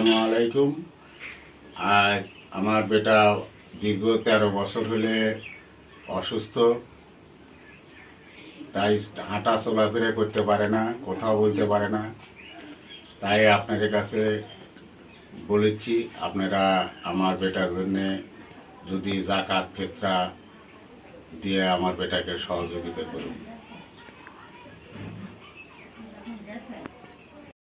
আসসালামু আলাইকুম। আজ আমার বেটা দীর্ঘ 13 বছর হলে অসুস্থ, তাই হাঁটা চলাফেরা করতে পারে না, কোথাও বলতে পারে না। তাই আপনাদের কাছে বলেছি, আপনারা আমার বেটার জন্য যদি জাকাত ফিতরা দিয়ে আমার বেটাকে সহযোগিতা করুন।